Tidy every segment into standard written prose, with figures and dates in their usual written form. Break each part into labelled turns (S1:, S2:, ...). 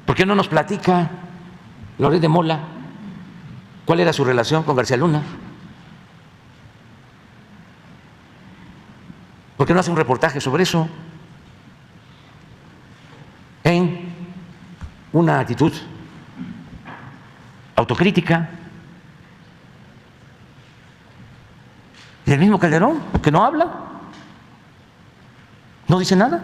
S1: ¿Por qué no nos platica Loret de Mola cuál era su relación con García Luna? ¿Por qué no hace un reportaje sobre eso? En una actitud autocrítica. Y el mismo Calderón, que no habla, no dice nada.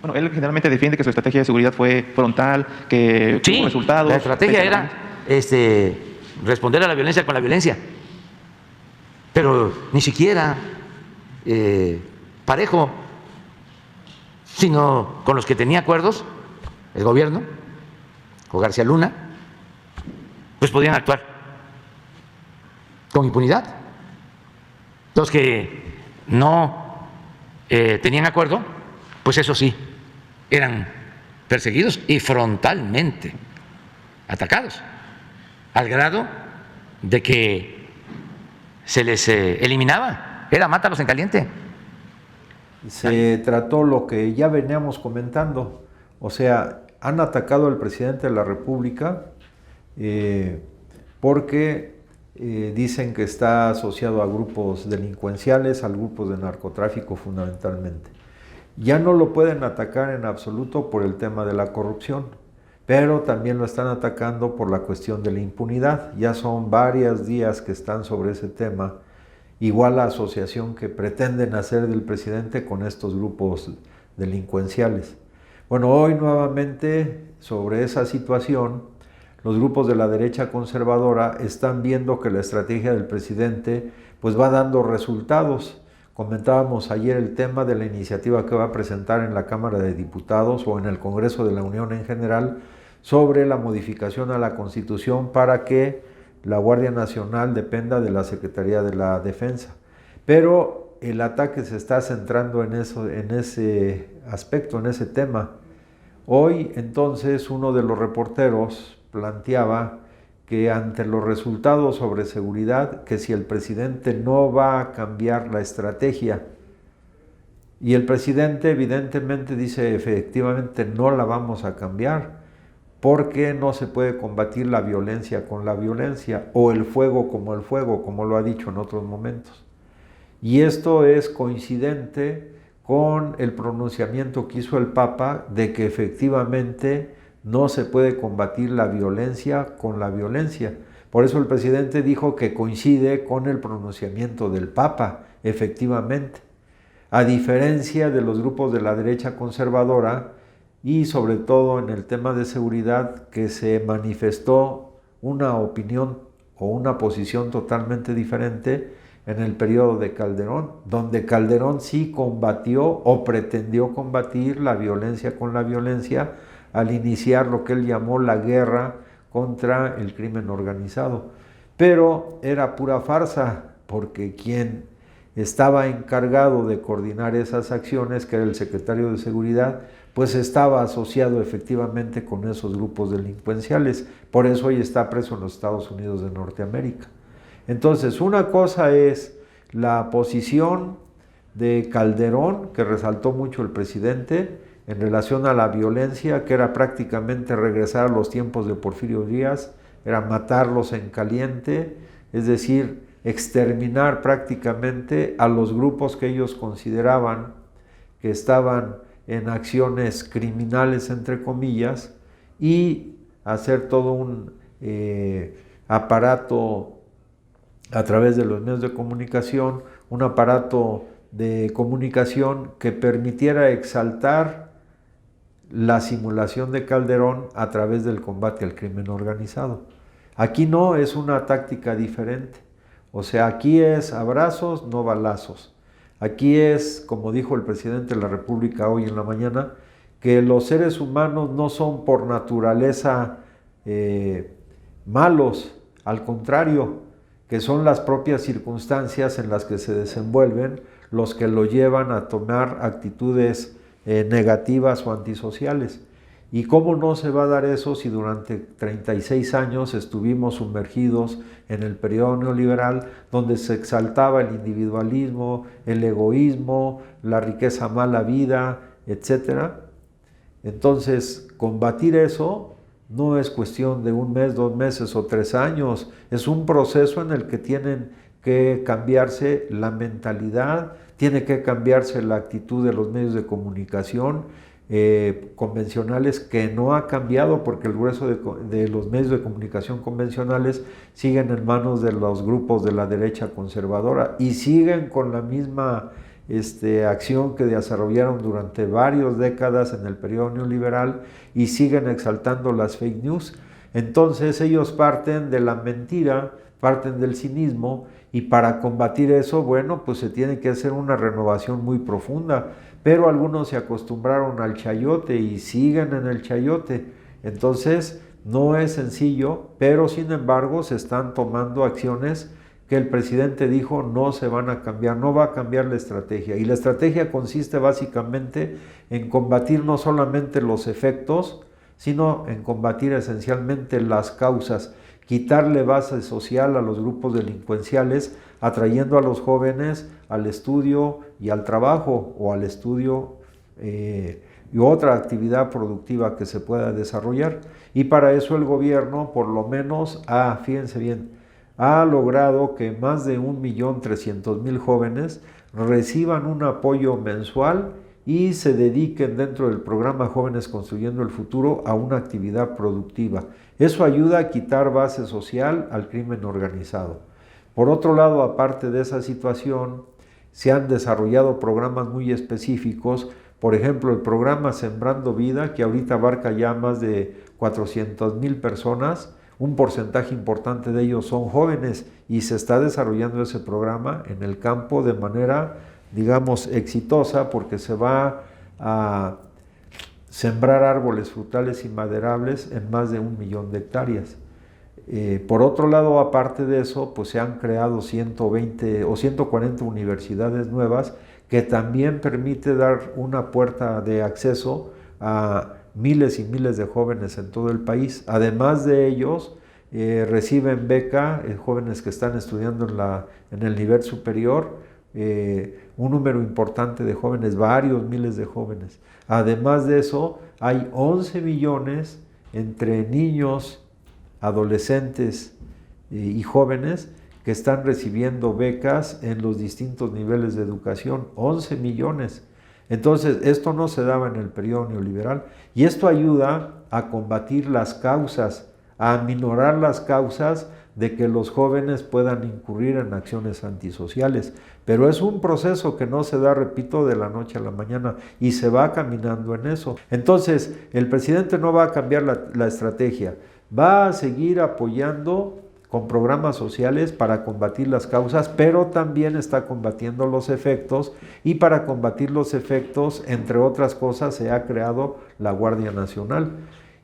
S2: Bueno, él generalmente defiende que su estrategia de seguridad fue frontal, que
S1: Sí,
S2: tuvo resultados.
S1: la estrategia era responder a la violencia con la violencia, pero ni siquiera parejo, sino con los que tenía acuerdos el gobierno o García Luna, pues podían actuar con impunidad. Los que no tenían acuerdo, pues eso sí, eran perseguidos y frontalmente atacados, al grado de que se les eliminaba, era mátalos en caliente.
S3: Se trató lo que ya veníamos comentando, o sea, han atacado al presidente de la República porque dicen que está asociado a grupos delincuenciales, a grupos de narcotráfico fundamentalmente. Ya no lo pueden atacar en absoluto por el tema de la corrupción, pero también lo están atacando por la cuestión de la impunidad. Ya son varios días que están sobre ese tema, igual la asociación que pretenden hacer del presidente con estos grupos delincuenciales. Bueno, hoy nuevamente sobre esa situación, los grupos de la derecha conservadora están viendo que la estrategia del presidente pues va dando resultados. Comentábamos ayer el tema de la iniciativa que va a presentar en la Cámara de Diputados o en el Congreso de la Unión en general sobre la modificación a la Constitución para que la Guardia Nacional dependa de la Secretaría de la Defensa. Pero el ataque se está centrando en ese aspecto, en ese tema. Hoy entonces uno de los reporteros planteaba que ante los resultados sobre seguridad, que si el presidente no va a cambiar la estrategia, y el presidente evidentemente dice efectivamente no la vamos a cambiar, porque no se puede combatir la violencia con la violencia, o el fuego, como lo ha dicho en otros momentos. Y esto es coincidente con el pronunciamiento que hizo el Papa de que efectivamente no se puede combatir la violencia con la violencia. Por eso el presidente dijo que coincide con el pronunciamiento del Papa, efectivamente. A diferencia de los grupos de la derecha conservadora y sobre todo en el tema de seguridad, que se manifestó una opinión o una posición totalmente diferente en el periodo de Calderón, donde Calderón sí combatió o pretendió combatir la violencia con la violencia al iniciar lo que él llamó la guerra contra el crimen organizado. Pero era pura farsa, porque quien estaba encargado de coordinar esas acciones, que era el secretario de Seguridad, pues estaba asociado efectivamente con esos grupos delincuenciales. Por eso hoy está preso en los Estados Unidos de Norteamérica. Entonces, una cosa es la posición de Calderón, que resaltó mucho el presidente, en relación a la violencia, que era prácticamente regresar a los tiempos de Porfirio Díaz, era matarlos en caliente, es decir, exterminar prácticamente a los grupos que ellos consideraban que estaban en acciones criminales, entre comillas, y hacer todo un aparato a través de los medios de comunicación, un aparato de comunicación que permitiera exaltar la simulación de Calderón a través del combate al crimen organizado. Aquí no, es una táctica diferente. O sea, aquí es abrazos, no balazos. Aquí es, como dijo el presidente de la República hoy en la mañana, que los seres humanos no son por naturaleza malos, al contrario, que son las propias circunstancias en las que se desenvuelven los que lo llevan a tomar actitudes negativas o antisociales. ¿Y cómo no se va a dar eso si durante 36 años estuvimos sumergidos en el periodo neoliberal, donde se exaltaba el individualismo, el egoísmo, la riqueza mala vida, etcétera? Entonces, combatir eso no es cuestión de 1 mes, 2 meses o 3 años, es un proceso en el que tienen que cambiarse la mentalidad, tiene que cambiarse la actitud de los medios de comunicación convencionales, que no ha cambiado porque el grueso de los medios de comunicación convencionales siguen en manos de los grupos de la derecha conservadora y siguen con la misma acción que desarrollaron durante varias décadas en el periodo neoliberal y siguen exaltando las fake news. Entonces ellos parten de la mentira, parten del cinismo, y para combatir eso, bueno, pues se tiene que hacer una renovación muy profunda, pero algunos se acostumbraron al chayote y siguen en el chayote. Entonces no es sencillo, pero sin embargo se están tomando acciones que el presidente dijo no se van a cambiar, no va a cambiar la estrategia. Y la estrategia consiste básicamente en combatir no solamente los efectos, sino en combatir esencialmente las causas, quitarle base social a los grupos delincuenciales, atrayendo a los jóvenes al estudio y al trabajo, o al estudio y otra actividad productiva que se pueda desarrollar. Y para eso el gobierno, por lo menos, fíjense bien, ha logrado que más de 1.300.000 jóvenes reciban un apoyo mensual y se dediquen dentro del programa Jóvenes Construyendo el Futuro a una actividad productiva. Eso ayuda a quitar base social al crimen organizado. Por otro lado, aparte de esa situación, se han desarrollado programas muy específicos, por ejemplo, el programa Sembrando Vida, que ahorita abarca ya más de 400.000 personas. Un porcentaje importante de ellos son jóvenes y se está desarrollando ese programa en el campo de manera, digamos, exitosa, porque se va a sembrar árboles frutales y maderables en más de 1 millón de hectáreas. Por otro lado, aparte de eso, pues se han creado 120 o 140 universidades nuevas que también permite dar una puerta de acceso a miles y miles de jóvenes en todo el país. Además de ellos, reciben beca jóvenes que están estudiando en el nivel superior, un número importante de jóvenes, varios miles de jóvenes. Además de eso, hay 11 millones entre niños, adolescentes y jóvenes que están recibiendo becas en los distintos niveles de educación, 11 millones. Entonces, esto no se daba en el periodo neoliberal y esto ayuda a combatir las causas, a aminorar las causas de que los jóvenes puedan incurrir en acciones antisociales. Pero es un proceso que no se da, repito, de la noche a la mañana y se va caminando en eso. Entonces, el presidente no va a cambiar la estrategia, va a seguir apoyando con programas sociales para combatir las causas, pero también está combatiendo los efectos, y para combatir los efectos, entre otras cosas, se ha creado la Guardia Nacional.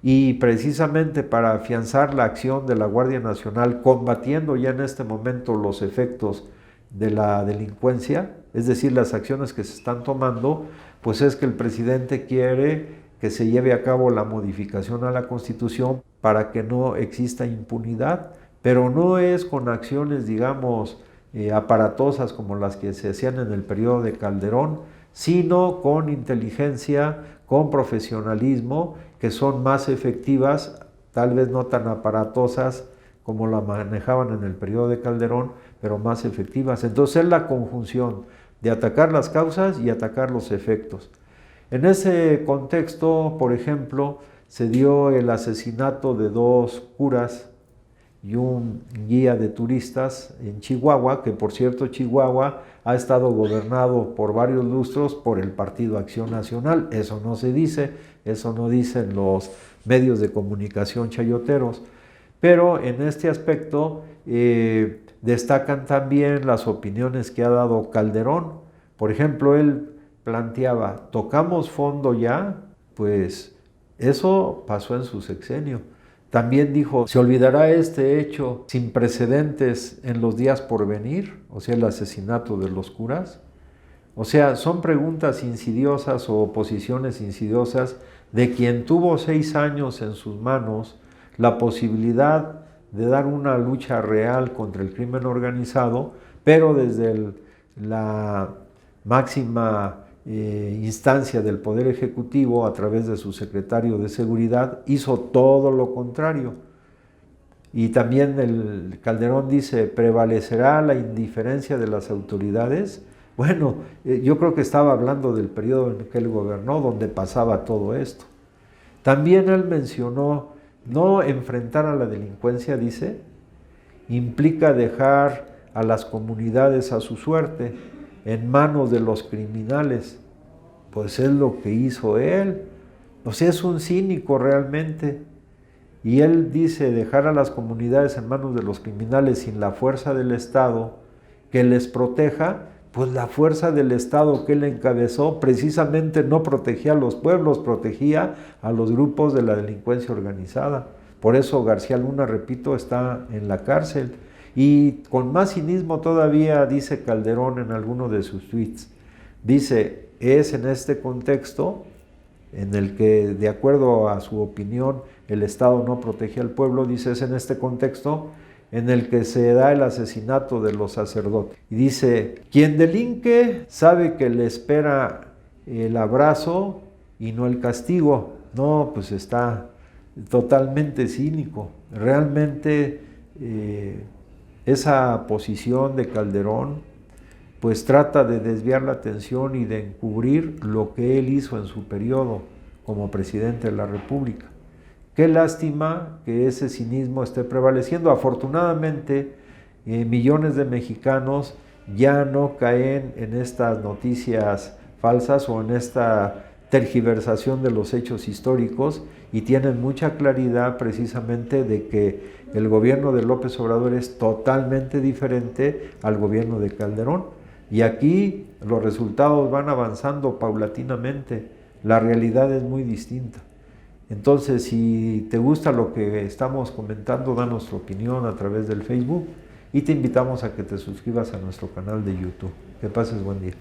S3: Y precisamente para afianzar la acción de la Guardia Nacional, combatiendo ya en este momento los efectos de la delincuencia, es decir, las acciones que se están tomando, pues es que el presidente quiere que se lleve a cabo la modificación a la Constitución para que no exista impunidad, pero no es con acciones, digamos, aparatosas como las que se hacían en el periodo de Calderón, sino con inteligencia, con profesionalismo, que son más efectivas, tal vez no tan aparatosas como la manejaban en el periodo de Calderón, pero más efectivas. Entonces es la conjunción de atacar las causas y atacar los efectos. En ese contexto, por ejemplo, se dio el asesinato de 2 curas y un guía de turistas en Chihuahua, que por cierto Chihuahua ha estado gobernado por varios lustros por el Partido Acción Nacional. Eso no se dice, eso no dicen los medios de comunicación chayoteros. Pero en este aspecto destacan también las opiniones que ha dado Calderón. Por ejemplo, él planteaba, ¿tocamos fondo ya? Pues eso pasó en su sexenio. También dijo, ¿se olvidará este hecho sin precedentes en los días por venir? O sea, el asesinato de los curas. O sea, son preguntas insidiosas o posiciones insidiosas de quien tuvo 6 años en sus manos la posibilidad de dar una lucha real contra el crimen organizado, pero desde la máxima instancia del Poder Ejecutivo, a través de su secretario de Seguridad, hizo todo lo contrario. Y también el Calderón dice, ¿prevalecerá la indiferencia de las autoridades? Bueno, yo creo que estaba hablando del periodo en que él gobernó, donde pasaba todo esto. También él mencionó, no enfrentar a la delincuencia, dice, implica dejar a las comunidades a su suerte, en manos de los criminales. Pues es lo que hizo él. O sea, es un cínico realmente. Y él dice, dejar a las comunidades en manos de los criminales sin la fuerza del Estado que les proteja. Pues la fuerza del Estado que él encabezó precisamente no protegía a los pueblos, protegía a los grupos de la delincuencia organizada. Por eso García Luna, repito, está en la cárcel. Y con más cinismo todavía dice Calderón en alguno de sus tweets, dice, es en este contexto en el que, de acuerdo a su opinión, el Estado no protege al pueblo, dice, es en este contexto en el que se da el asesinato de los sacerdotes. Y dice, quien delinque sabe que le espera el abrazo y no el castigo. No, pues está totalmente cínico. Realmente esa posición de Calderón pues trata de desviar la atención y de encubrir lo que él hizo en su periodo como presidente de la República. Qué lástima que ese cinismo esté prevaleciendo. Afortunadamente, millones de mexicanos ya no caen en estas noticias falsas o en esta tergiversación de los hechos históricos y tienen mucha claridad precisamente de que el gobierno de López Obrador es totalmente diferente al gobierno de Calderón. Y aquí los resultados van avanzando paulatinamente. La realidad es muy distinta. Entonces, si te gusta lo que estamos comentando, danos tu opinión a través del Facebook y te invitamos a que te suscribas a nuestro canal de YouTube. Que pases buen día.